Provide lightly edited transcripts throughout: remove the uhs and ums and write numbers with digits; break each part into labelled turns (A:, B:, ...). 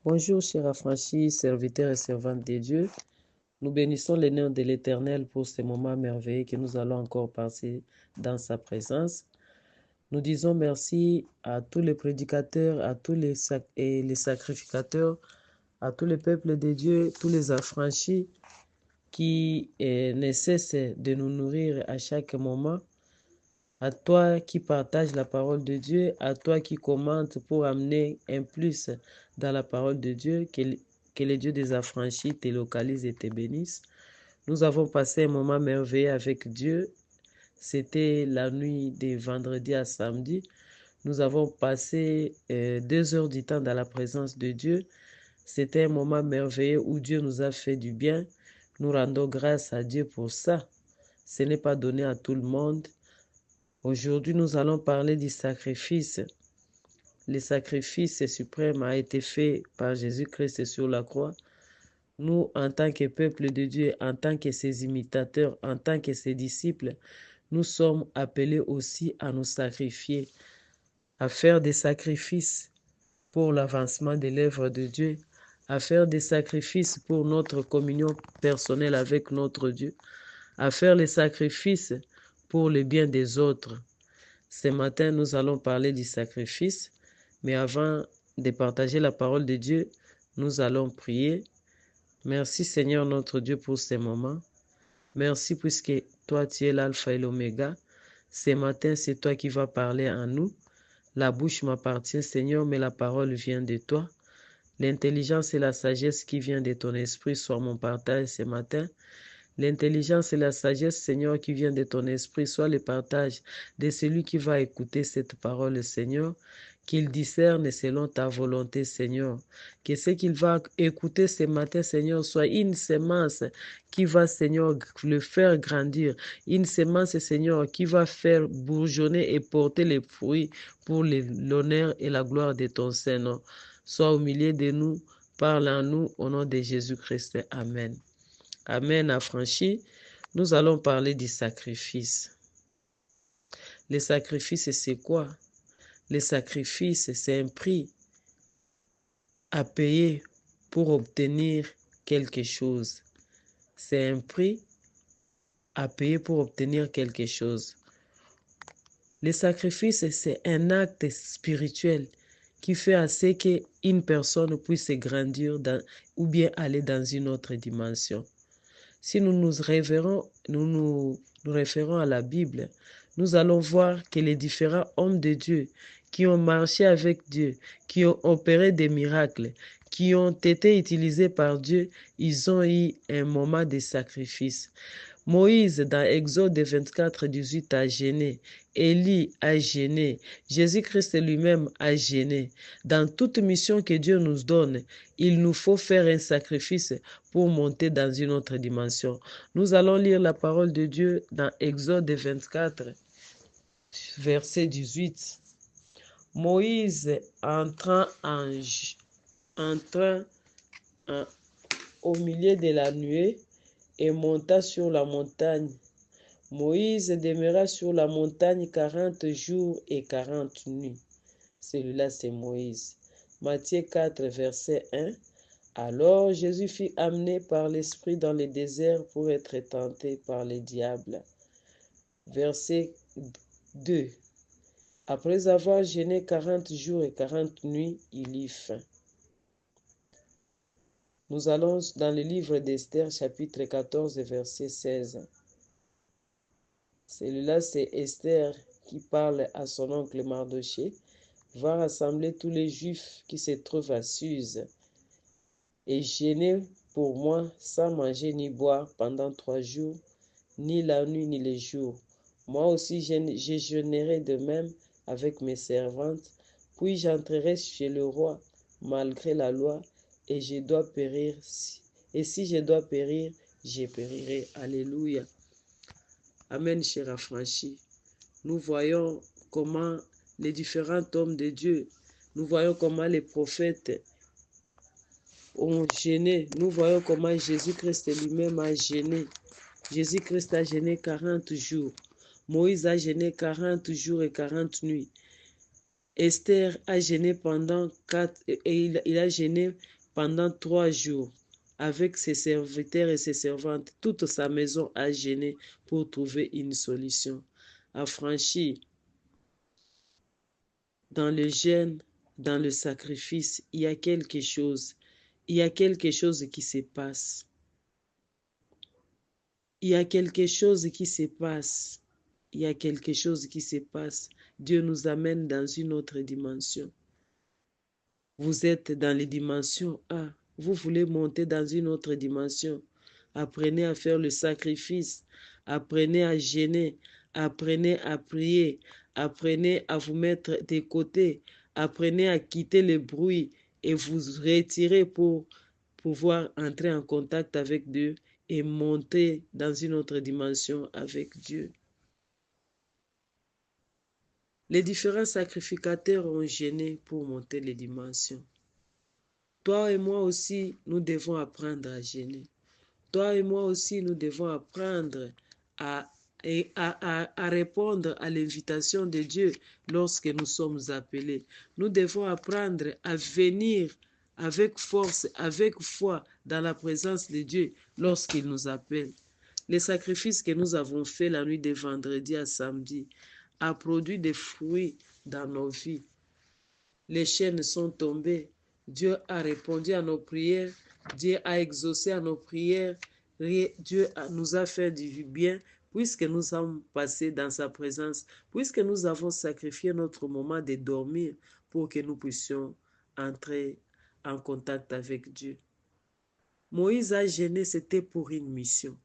A: Bonjour, chers affranchis, serviteurs et servantes de Dieu. Nous bénissons le nom de l'Éternel pour ce moment merveilleux que nous allons encore passer dans sa présence. Nous disons merci à tous les prédicateurs, à tous les sacrificateurs, à tous les peuples de Dieu, tous les affranchis qui ne cessent de nous nourrir à chaque moment. À toi qui partage la parole de Dieu, à toi qui commente pour amener un plus dans la parole de Dieu, que le Dieu des affranchis te localise et te bénisse. Nous avons passé un moment merveilleux avec Dieu. C'était la nuit de vendredi à samedi. Nous avons passé 2 heures du temps dans la présence de Dieu. C'était un moment merveilleux où Dieu nous a fait du bien. Nous rendons grâce à Dieu pour ça. Ce n'est pas donné à tout le monde. Aujourd'hui, nous allons parler du sacrifice. Le sacrifice suprême a été fait par Jésus-Christ sur la croix. Nous, en tant que peuple de Dieu, en tant que ses imitateurs, en tant que ses disciples, nous sommes appelés aussi à nous sacrifier, à faire des sacrifices pour l'avancement de l'œuvre de Dieu, à faire des sacrifices pour notre communion personnelle avec notre Dieu, à faire les sacrifices pour le bien des autres. Ce matin, nous allons parler du sacrifice, mais avant de partager la parole de Dieu, nous allons prier. Merci Seigneur notre Dieu pour ce moment. Merci puisque toi tu es l'alpha et l'oméga. Ce matin, c'est toi qui vas parler en nous. La bouche m'appartient Seigneur, mais la parole vient de toi. L'intelligence et la sagesse qui vient de ton esprit soient mon partage ce matin. L'intelligence et la sagesse, Seigneur, qui vient de ton esprit, soit le partage de celui qui va écouter cette parole, Seigneur, qu'il discerne selon ta volonté, Seigneur. Que ce qu'il va écouter ce matin, Seigneur, soit une semence qui va, Seigneur, le faire grandir. Une semence, Seigneur, qui va faire bourgeonner et porter les fruits pour l'honneur et la gloire de ton Seigneur. Sois au milieu de nous, parle en nous, au nom de Jésus-Christ. Amen. Amen, affranchis. Nous allons parler du sacrifice. Le sacrifice, c'est quoi? Le sacrifice, c'est un prix à payer pour obtenir quelque chose. C'est un prix à payer pour obtenir quelque chose. Le sacrifice, c'est un acte spirituel qui fait à ce qu'une personne puisse grandir ou bien aller dans une autre dimension. Si nous nous référons à la Bible, nous allons voir que les différents hommes de Dieu qui ont marché avec Dieu, qui ont opéré des miracles, qui ont été utilisés par Dieu, ils ont eu un moment de sacrifice. Moïse, dans Exode 24, 18, a gêné. Élie a gêné. Jésus-Christ lui-même a gêné. Dans toute mission que Dieu nous donne, il nous faut faire un sacrifice pour monter dans une autre dimension. Nous allons lire la parole de Dieu dans Exode 24, verset 18. Moïse entrant au milieu de la nuée et monta sur la montagne. Moïse demeura sur la montagne 40 jours et 40 nuits. Celui-là, c'est Moïse. Matthieu 4, verset 1. Alors Jésus fut amené par l'Esprit dans le désert pour être tenté par le diable. Verset 2. Après avoir jeûné 40 jours et 40 nuits, il eut faim. Nous allons dans le livre d'Esther, chapitre 14, verset 16. Celui-là, c'est Esther qui parle à son oncle Mardoché, va rassembler tous les Juifs qui se trouvent à Suse et jeûner pour moi sans manger ni boire pendant 3 jours, ni la nuit ni les jours. Moi aussi, je jeûnerai de même avec mes servantes, puis j'entrerai chez le roi malgré la loi, et je dois périr. Et si je dois périr, je périrai. Alléluia. Amen, chers affranchis. Nous voyons comment les différents hommes de Dieu, nous voyons comment les prophètes ont gêné. Nous voyons comment Jésus-Christ lui-même a gêné. Jésus-Christ a gêné 40 jours. Moïse a gêné 40 jours et 40 nuits. Esther a jeûné pendant 4 et il a jeûné pendant 3 jours avec ses serviteurs et ses servantes. Toute sa maison a jeûné pour trouver une solution. Affranchi dans le jeûne, dans le sacrifice, il y a quelque chose. Il y a quelque chose qui se passe. Il y a quelque chose qui se passe. Il y a quelque chose qui se passe. Dieu nous amène dans une autre dimension. Vous êtes dans les dimensions A. Vous voulez monter dans une autre dimension. Apprenez à faire le sacrifice. Apprenez à jeûner. Apprenez à prier. Apprenez à vous mettre de côté. Apprenez à quitter le bruit et vous retirer pour pouvoir entrer en contact avec Dieu et monter dans une autre dimension avec Dieu. Les différents sacrificateurs ont jeûné pour monter les dimensions. Toi et moi aussi, nous devons apprendre à jeûner. Toi et moi aussi, nous devons apprendre à répondre à l'invitation de Dieu lorsque nous sommes appelés. Nous devons apprendre à venir avec force, avec foi dans la présence de Dieu lorsqu'il nous appelle. Les sacrifices que nous avons faits la nuit de vendredi à samedi a produit des fruits dans nos vies. Les chaînes sont tombées. Dieu a répondu à nos prières. Dieu a exaucé à nos prières. Dieu nous a fait du bien puisque nous sommes passés dans sa présence, puisque nous avons sacrifié notre moment de dormir pour que nous puissions entrer en contact avec Dieu. Moïse a jeûné, c'était pour une mission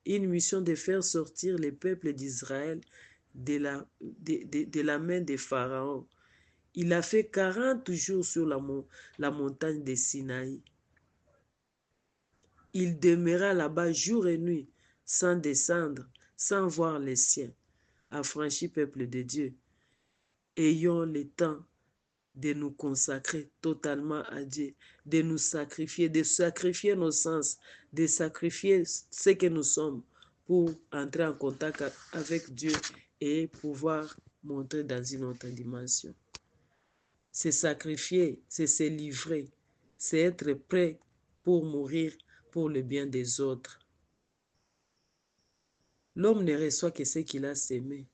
A: de faire sortir les peuples d'Israël de la main des pharaons. Il a fait 40 jours sur la montagne de Sinaï. Il demeura là-bas jour et nuit, sans descendre, sans voir les siens. Affranchi peuple de Dieu, ayons le temps de nous consacrer totalement à Dieu, de nous sacrifier, de sacrifier nos sens, de sacrifier ce que nous sommes pour entrer en contact avec Dieu et pouvoir monter dans une autre dimension. C'est sacrifier, c'est se livrer, c'est être prêt pour mourir pour le bien des autres. L'homme ne reçoit que ce qu'il a sémé.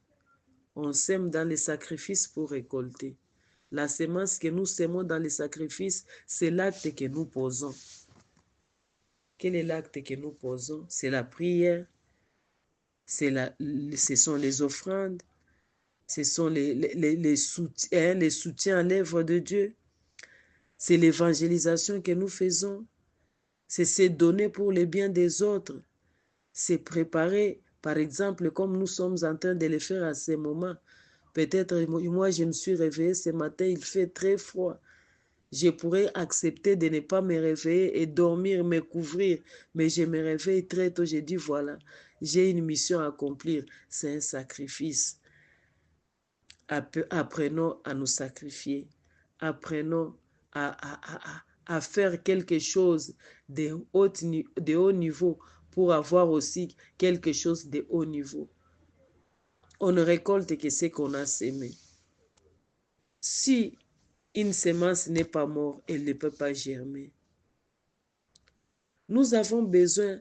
A: On sème dans les sacrifices pour récolter. La semence que nous sémons dans les sacrifices, c'est l'acte que nous posons. Quel est l'acte que nous posons? C'est la prière, ce sont les offrandes, ce sont les soutiens à l'œuvre de Dieu. C'est l'évangélisation que nous faisons. C'est se donner pour le bien des autres. C'est préparer, par exemple, comme nous sommes en train de le faire à ce moment. Peut-être moi, je me suis réveillée ce matin, il fait très froid. Je pourrais accepter de ne pas me réveiller et dormir, me couvrir. Mais je me réveille très tôt, je dis voilà, j'ai une mission à accomplir. C'est un sacrifice. Apprenons à nous sacrifier. Apprenons à faire quelque chose de haut niveau pour avoir aussi quelque chose de haut niveau. On ne récolte que ce qu'on a sémé. Si une semence n'est pas morte, elle ne peut pas germer. Nous avons besoin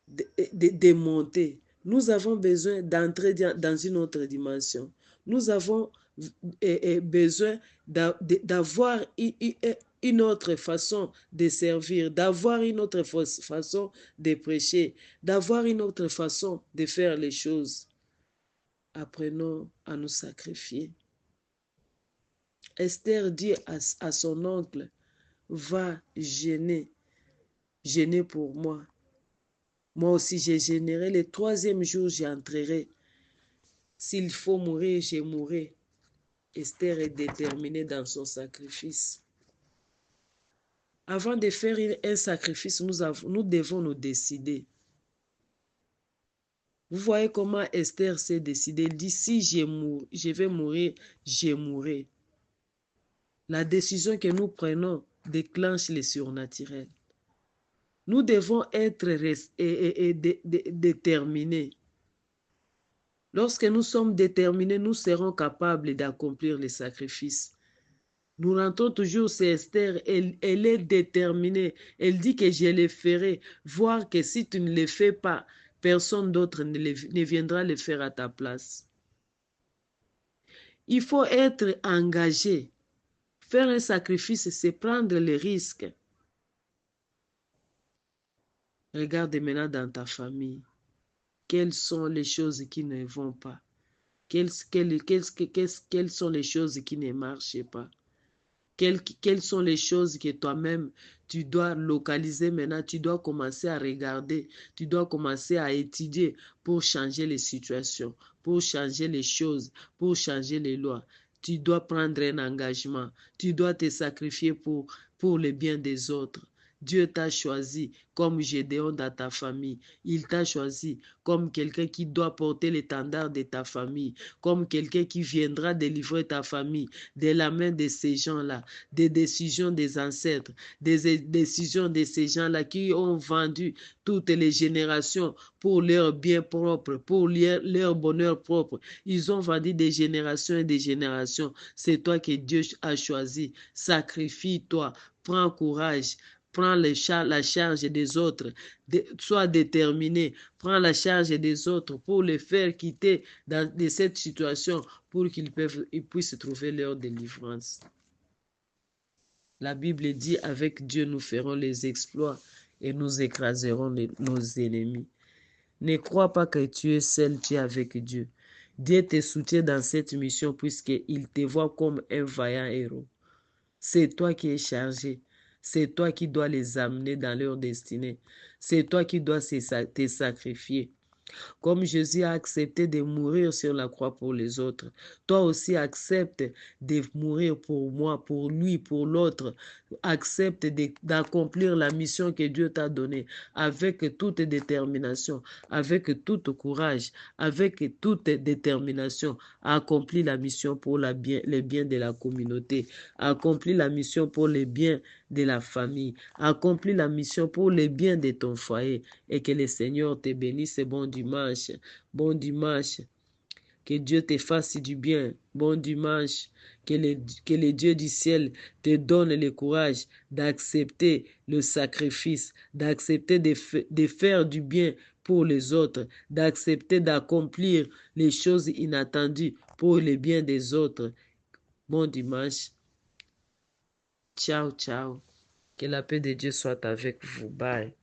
A: de monter. Nous avons besoin d'entrer dans une autre dimension. Nous avons besoin d'avoir une autre façon de servir, d'avoir une autre façon de prêcher, d'avoir une autre façon de faire les choses. Apprenons à nous sacrifier. Esther dit à son oncle, va jeûner pour moi. Moi aussi, je jeûnerai. Le 3e jour, j'entrerai. S'il faut mourir, je mourrai. Esther est déterminée dans son sacrifice. Avant de faire un sacrifice, nous devons nous décider. Vous voyez comment Esther s'est décidée. Elle dit, si je vais mourir, je mourrai. La décision que nous prenons déclenche le surnaturel. Nous devons être déterminés. Lorsque nous sommes déterminés, nous serons capables d'accomplir les sacrifices. Nous rentrons toujours sur Esther, elle est déterminée. Elle dit que je le ferai. Voir que si tu ne le fais pas, personne d'autre ne viendra le faire à ta place. Il faut être engagé. Faire un sacrifice, c'est prendre le risque. Regarde maintenant dans ta famille. Quelles sont les choses qui ne vont pas? Quelles sont les choses qui ne marchent pas? Quelles sont les choses que toi-même, tu dois localiser maintenant, tu dois commencer à regarder, tu dois commencer à étudier pour changer les situations, pour changer les choses, pour changer les lois. Tu dois prendre un engagement, tu dois te sacrifier pour le bien des autres. Dieu t'a choisi comme Gédéon dans ta famille. Il t'a choisi comme quelqu'un qui doit porter l'étendard de ta famille, comme quelqu'un qui viendra délivrer ta famille de la main de ces gens-là, des décisions des ancêtres, des décisions de ces gens-là qui ont vendu toutes les générations pour leur bien propre, pour leur bonheur propre. Ils ont vendu des générations et des générations. C'est toi que Dieu a choisi. Sacrifie-toi, prends courage. Prends la charge des autres, sois déterminé, prends la charge des autres pour les faire quitter de cette situation pour qu'ils puissent trouver leur délivrance. La Bible dit, avec Dieu, nous ferons les exploits et nous écraserons nos ennemis. Ne crois pas que tu es seul, tu es avec Dieu. Dieu te soutient dans cette mission puisqu'il te voit comme un vaillant héros. C'est toi qui es chargé. C'est toi qui dois les amener dans leur destinée. C'est toi qui dois te sacrifier. Comme Jésus a accepté de mourir sur la croix pour les autres, toi aussi accepte de mourir pour moi, pour lui, pour l'autre. Accepte d'accomplir la mission que Dieu t'a donnée avec toute détermination, avec tout courage, avec toute détermination. Accomplis la mission pour les biens de la communauté. Accomplis la mission pour les biens de la famille. Accomplis la mission pour les biens de ton foyer. Et que le Seigneur te bénisse. Bon dimanche. Bon dimanche. Que Dieu te fasse du bien. Bon dimanche. Que le Dieu du ciel te donne le courage d'accepter le sacrifice, d'accepter de faire du bien pour les autres, d'accepter d'accomplir les choses inattendues pour le bien des autres. Bon dimanche. Ciao, ciao. Que la paix de Dieu soit avec vous. Bye.